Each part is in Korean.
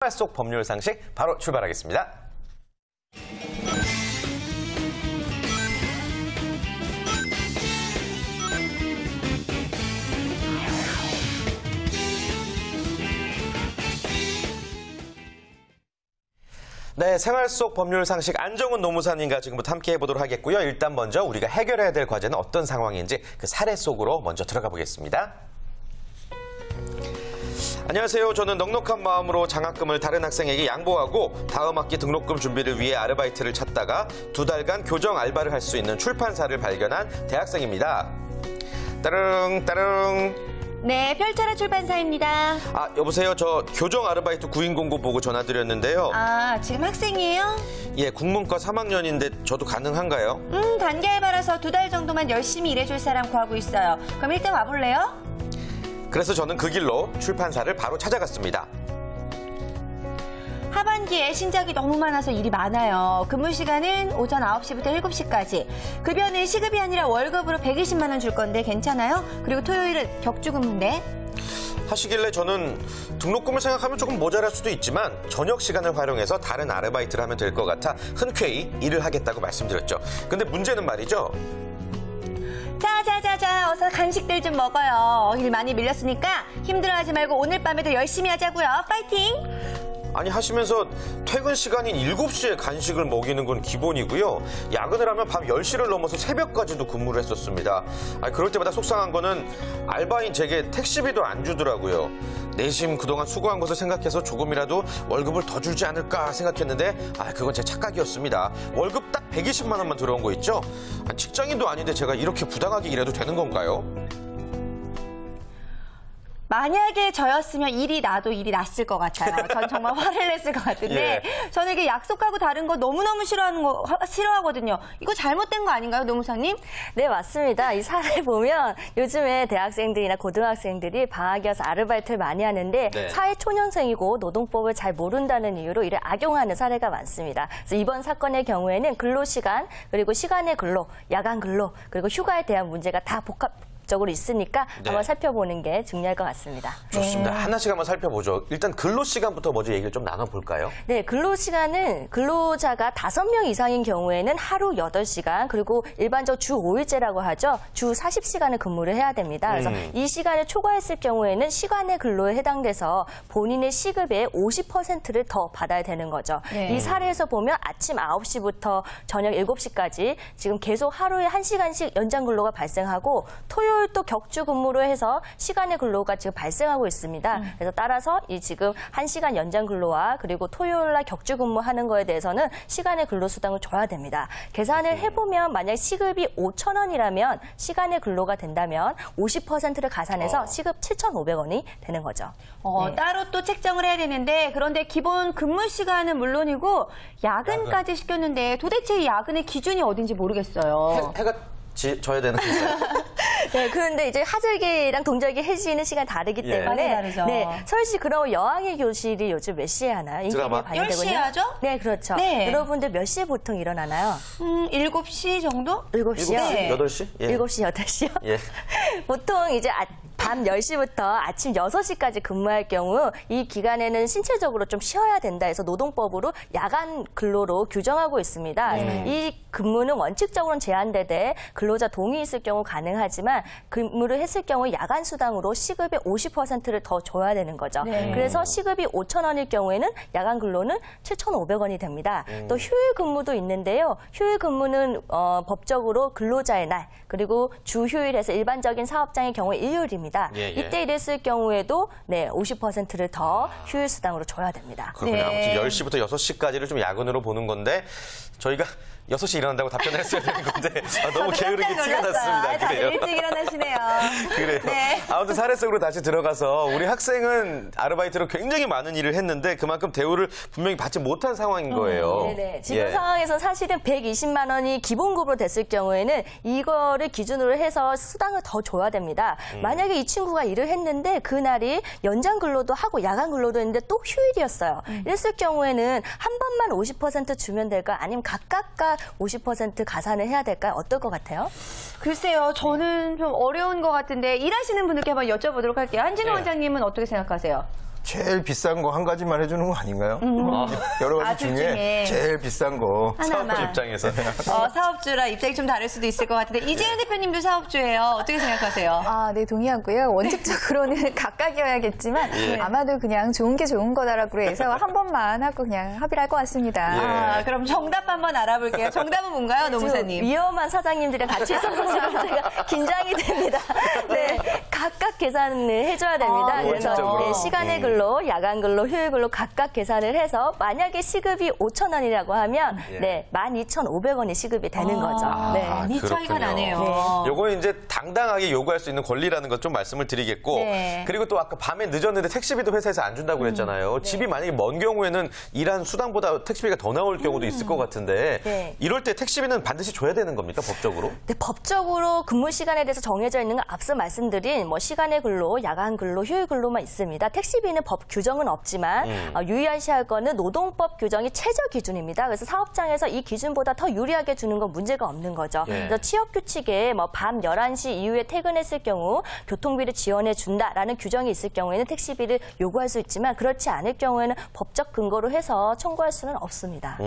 생활 속 법률 상식 바로 출발하겠습니다. 네, 생활 속 법률 상식 안정훈 노무사님과 지금부터 함께 해보도록 하겠고요. 일단 먼저 우리가 해결해야 될 과제는 어떤 상황인지 그 사례 속으로 먼저 들어가 보겠습니다. 안녕하세요. 저는 넉넉한 마음으로 장학금을 다른 학생에게 양보하고 다음 학기 등록금 준비를 위해 아르바이트를 찾다가 2달간 교정 알바를 할 수 있는 출판사를 발견한 대학생입니다. 따릉 따릉. 네, 별자라 출판사입니다. 아, 여보세요. 저 교정 아르바이트 구인 공고 보고 전화드렸는데요. 아, 지금 학생이에요? 예, 국문과 3학년인데 저도 가능한가요? 단기 알바라서 2달 정도만 열심히 일해줄 사람 구하고 있어요. 그럼 일단 와볼래요? 그래서 저는 그 길로 출판사를 바로 찾아갔습니다. 하반기에 신작이 너무 많아서 일이 많아요. 근무 시간은 오전 9시부터 7시까지. 급여는 시급이 아니라 월급으로 120만 원 줄 건데 괜찮아요? 그리고 토요일은 격주 근무인데. 하시길래 저는 등록금을 생각하면 조금 모자랄 수도 있지만 저녁 시간을 활용해서 다른 아르바이트를 하면 될 것 같아 흔쾌히 일을 하겠다고 말씀드렸죠. 근데 문제는 말이죠. 자, 어서 간식들 좀 먹어요. 일 많이 밀렸으니까 힘들어하지 말고 오늘 밤에도 열심히 하자고요. 파이팅! 아니 하시면서 퇴근 시간인 7시에 간식을 먹이는 건 기본이고요. 야근을 하면 밤 10시를 넘어서 새벽까지도 근무를 했었습니다. 아니, 그럴 때마다 속상한 거는 알바인 제게 택시비도 안 주더라고요. 내심 그동안 수고한 것을 생각해서 조금이라도 월급을 더 주지 않을까 생각했는데 그건 제 착각이었습니다. 월급 딱 120만 원만 들어온 거 있죠? 직장인도 아닌데 제가 이렇게 부당하게 일해도 되는 건가요? 만약에 저였으면 일이 나도 일이 났을 것 같아요. 전 정말 화를 냈을 것 같은데 저는 이게 약속하고 다른 거 너무너무 싫어하거든요. 이거 잘못된 거 아닌가요, 노무사님? 네, 맞습니다. 이 사례 보면 요즘에 대학생들이나 고등학생들이 방학이어서 아르바이트를 많이 하는데 사회초년생이고 노동법을 잘 모른다는 이유로 이를 악용하는 사례가 많습니다. 그래서 이번 사건의 경우에는 근로시간, 그리고 시간의 근로, 야간 근로, 그리고 휴가에 대한 문제가 다 적으로 있으니까 한번 살펴보는 게 중요할 것 같습니다. 좋습니다. 하나씩 한번 살펴보죠. 일단 근로시간부터 먼저 얘기를 좀 나눠볼까요? 네, 근로시간은 근로자가 5명 이상인 경우에는 하루 8시간, 그리고 일반적으로 주 5일제라고 하죠. 주 40시간을 근무를 해야 됩니다. 그래서 이 시간을 초과했을 경우에는 시간의 근로에 해당돼서 본인의 시급의 50%를 더 받아야 되는 거죠. 이 사례에서 보면 아침 9시부터 저녁 7시까지 지금 계속 하루에 1시간씩 연장 근로가 발생하고 토요일 또 격주 근무로 해서 시간의 근로가 지금 발생하고 있습니다. 그래서 따라서 이 지금 1시간 연장 근로와 그리고 토요일 날 격주 근무하는 거에 대해서는 시간의 근로 수당을 줘야 됩니다. 계산을 해보면 만약 시급이 5,000원이라면 시간의 근로가 된다면 50%를 가산해서 시급 7,500원이 되는 거죠. 따로 또 책정을 해야 되는데 그런데 기본 근무 시간은 물론이고 야근까지 시켰는데 도대체 이 야근의 기준이 어딘지 모르겠어요. 해가 져야 되는 건가요? 네, 그런데 이제 하절기랑 동절기 해지는 시간이 다르기 때문에 다르죠. 네, 서울시 그럼 여왕의 교실이 요즘 몇 시에 하나요? 드라마? 10시에 하죠? 네, 그렇죠. 네. 여러분들 몇 시에 보통 일어나나요? 7시 정도? 7시요? 8시? 예. 7시, 8시요? 예. 보통 이제 밤 10시부터 아침 6시까지 근무할 경우 이 기간에는 신체적으로 좀 쉬어야 된다 해서 노동법으로 야간 근로로 규정하고 있습니다. 이 근무는 원칙적으로는 제한되되 근로자 동의 있을 경우 가능하지만 근무를 했을 경우 야간 수당으로 시급의 50%를 더 줘야 되는 거죠. 그래서 시급이 5,000원일 경우에는 야간 근로는 7,500원이 됩니다. 또 휴일 근무도 있는데요. 휴일 근무는 법적으로 근로자의 날 그리고 주 휴일에서 일반적인 사업장의 경우에 일요일입니다. 이때 일했을 경우에도 50%를 더 휴일 수당으로 줘야 됩니다. 그렇군요. 아무튼 10시부터 6시까지를 좀 야근으로 보는 건데 저희가 6시 일어난다고 답변을 했어야 되는 건데 너무 게으르게 티가 났습니다. 다들 일찍 일어나시네요. 그래요. 네. 아무튼 사례 속으로 다시 들어가서 우리 학생은 아르바이트로 굉장히 많은 일을 했는데 그만큼 대우를 분명히 받지 못한 상황인 거예요. 네네. 지금 상황에서 사실은 120만 원이 기본급으로 됐을 경우에는 이거를 기준으로 해서 수당을 더 줘야 됩니다. 만약에 이 친구가 일을 했는데 그날이 연장 근로도 하고 야간 근로도 했는데 또 휴일이었어요. 이랬을 경우에는 한 번만 50% 주면 될까? 아니면 각각 50% 가산을 해야 될까요? 어떨 것 같아요? 글쎄요. 저는 좀 어려운 것 같은데 일하시는 분들께 한번 여쭤보도록 할게요. 한진호 원장님은 어떻게 생각하세요? 제일 비싼 거 한 가지만 해주는 거 아닌가요? 여러 가지 둘 중에 중에 제일 비싼 거. 사업주 하나만. 입장에서. 사업주라 입장이 좀 다를 수도 있을 것 같은데 이재현 대표님도 사업주예요. 어떻게 생각하세요? 아, 네, 동의하고요. 원칙적으로는 각각이어야겠지만 아마도 그냥 좋은 게 좋은 거다라고 해서 한 번만 하고 그냥 합의를 할 것 같습니다. 그럼 정답 한번 알아볼게요. 정답은 뭔가요, 노무사님? 위험한 사장님들이랑 같이 있어서 지금 제가 긴장이 됩니다. 네, 각각 계산을 해줘야 됩니다. 그래서 원칙적으로. 시간의 근로, 야간 근로, 휴일 근로 각각 계산을 해서 만약에 시급이 5,000원이라고 하면 네, 12,500원이 시급이 되는 거죠. 네. 이 차이가 그렇군요. 나네요. 요거 이제 당당하게 요구할 수 있는 권리라는 것 좀 말씀을 드리겠고 네. 그리고 또 아까 밤에 늦었는데 택시비도 회사에서 안 준다고 그랬잖아요. 집이 만약에 먼 경우에는 일한 수당보다 택시비가 더 나올 경우도 있을 것 같은데 네. 이럴 때 택시비는 반드시 줘야 되는 겁니까, 법적으로? 네, 법적으로 근무 시간에 대해서 정해져 있는 건 앞서 말씀드린 뭐 시간의 근로, 야간 근로, 휴일 근로만 있습니다. 택시비는 법 규정은 없지만 유의하셔야 할 거는 노동법 규정이 최저 기준입니다. 그래서 사업장에서 이 기준보다 더 유리하게 주는 건 문제가 없는 거죠. 예. 그래서 취업 규칙에 뭐 밤 11시 이후에 퇴근했을 경우 교통비를 지원해 준다라는 규정이 있을 경우에는 택시비를 요구할 수 있지만 그렇지 않을 경우에는 법적 근거로 해서 청구할 수는 없습니다.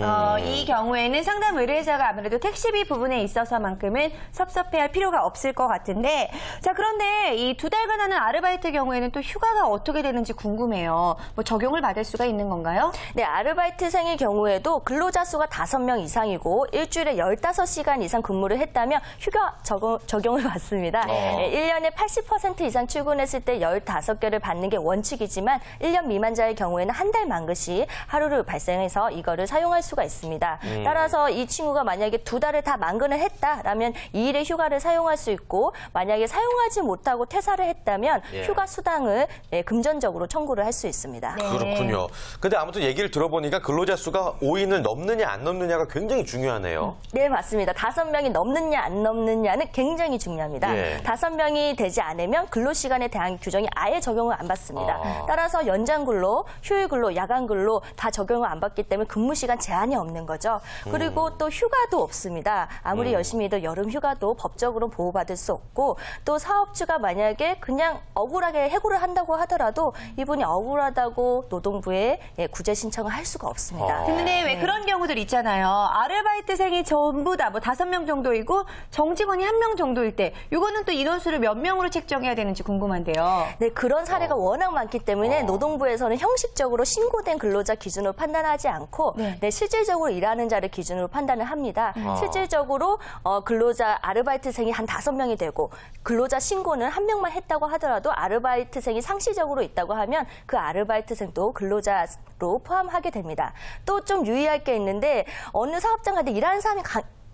이 경우에는 상담 의뢰자가 아무래도 택시비 부분에 있어서만큼은 섭섭해할 필요가 없을 것 같은데 자 그런데 이 2달간 하는 아르바이트 경우에는 또 휴가가 어떻게 되는지 궁금해요. 뭐 적용을 받을 수가 있는 건가요? 네, 아르바이트생의 경우에도 근로자 수가 5명 이상이고 일주일에 15시간 이상 근무를 했다면 휴가 적용을 받습니다. 네, 1년에 80% 이상 출근했을 때 15개를 받는 게 원칙이지만 1년 미만자의 경우에는 한 달 만기씩 하루를 발생해서 이거를 사용할 수가 있습니다. 따라서 이 친구가 만약에 2달을 다 만근을 했다라면 2일의 휴가를 사용할 수 있고 만약에 사용하지 못하고 퇴사를 했다면 휴가 수당을 금전적으로 청구를 할 수 있습니다. 그렇군요. 근데 아무튼 얘기를 들어보니까 근로자 수가 5인을 넘느냐 안 넘느냐가 굉장히 중요하네요. 네, 맞습니다. 5명이 넘느냐 안 넘느냐는 굉장히 중요합니다. 예. 5명이 되지 않으면 근로시간에 대한 규정이 아예 적용을 안 받습니다. 따라서 연장 근로, 휴일 근로, 야간 근로 다 적용을 안 받기 때문에 근무시간 제한이 없는 거죠. 그리고 또 휴가도 없습니다. 아무리 열심히 해도 여름 휴가도 법적으로 보호받을 수 없고 또 사업주가 만약에 그냥 억울하게 해고를 한다고 하더라도 이분이 억울하다고 노동부에 구제 신청을 할 수가 없습니다. 근데 왜 그런 경우들 있잖아요. 아르바이트생이 전부 다 뭐 5명 정도이고 정직원이 1명 정도일 때 이거는 또 인원수를 몇 명으로 책정해야 되는지 궁금한데요. 네, 그런 사례가 워낙 많기 때문에 노동부에서는 형식적으로 신고된 근로자 기준으로 판단하지 않고 네, 실질적으로 일하는 자를 기준으로 판단을 합니다. 실질적으로 근로자 아르바이트생이 한 5명이 되고 근로자 신고는 1명만 했다고 하더라도 아르바이트생이 상시적으로 있다고 하면 그 아르바이트생도 근로자로 포함하게 됩니다. 또 좀 유의할 게 있는데 어느 사업장 가도 일하는 사람이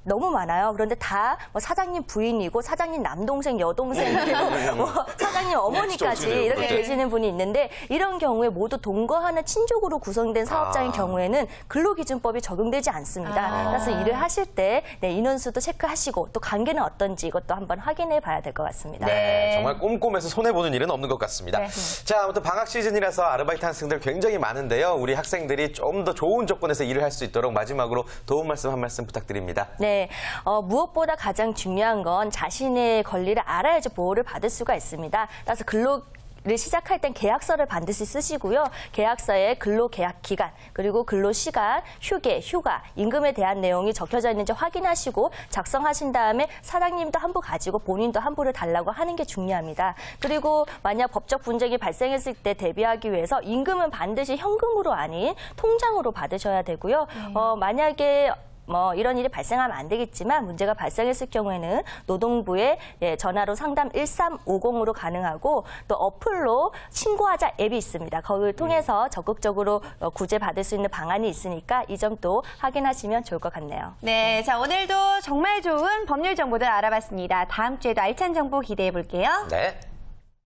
너무 많아요. 그런데 다 뭐 사장님 부인이고 사장님 남동생, 여동생, 그리고 뭐 사장님 어머니까지 이렇게 계시는 분이 있는데 이런 경우에 모두 동거하는 친족으로 구성된 사업장의 경우에는 근로기준법이 적용되지 않습니다. 그래서 일을 하실 때 인원수도 체크하시고 또 관계는 어떤지 이것도 한번 확인해 봐야 될 것 같습니다. 네, 정말 꼼꼼해서 손해보는 일은 없는 것 같습니다. 자, 아무튼 방학 시즌이라서 아르바이트 학생들 굉장히 많은데요. 우리 학생들이 좀 더 좋은 조건에서 일을 할 수 있도록 마지막으로 도움 말씀 한 말씀 부탁드립니다. 네, 무엇보다 가장 중요한 건 자신의 권리를 알아야지 보호를 받을 수가 있습니다. 따라서 를 시작할 땐 계약서를 반드시 쓰시고요. 계약서에 근로계약 기간, 그리고 근로시간, 휴게, 휴가, 임금에 대한 내용이 적혀져 있는지 확인하시고 작성하신 다음에 사장님도 한 부 가지고 본인도 한 부를 달라고 하는 게 중요합니다. 그리고 만약 법적 분쟁이 발생했을 때 대비하기 위해서 임금은 반드시 현금으로 아닌 통장으로 받으셔야 되고요. 만약에 이런 일이 발생하면 안 되겠지만 문제가 발생했을 경우에는 노동부에 전화로 상담 1350으로 가능하고 또 어플로 신고하자 앱이 있습니다. 거기를 통해서 적극적으로 구제 받을 수 있는 방안이 있으니까 이 점도 확인하시면 좋을 것 같네요. 네, 자 오늘도 정말 좋은 법률 정보들 알아봤습니다. 다음 주에도 알찬 정보 기대해 볼게요. 네.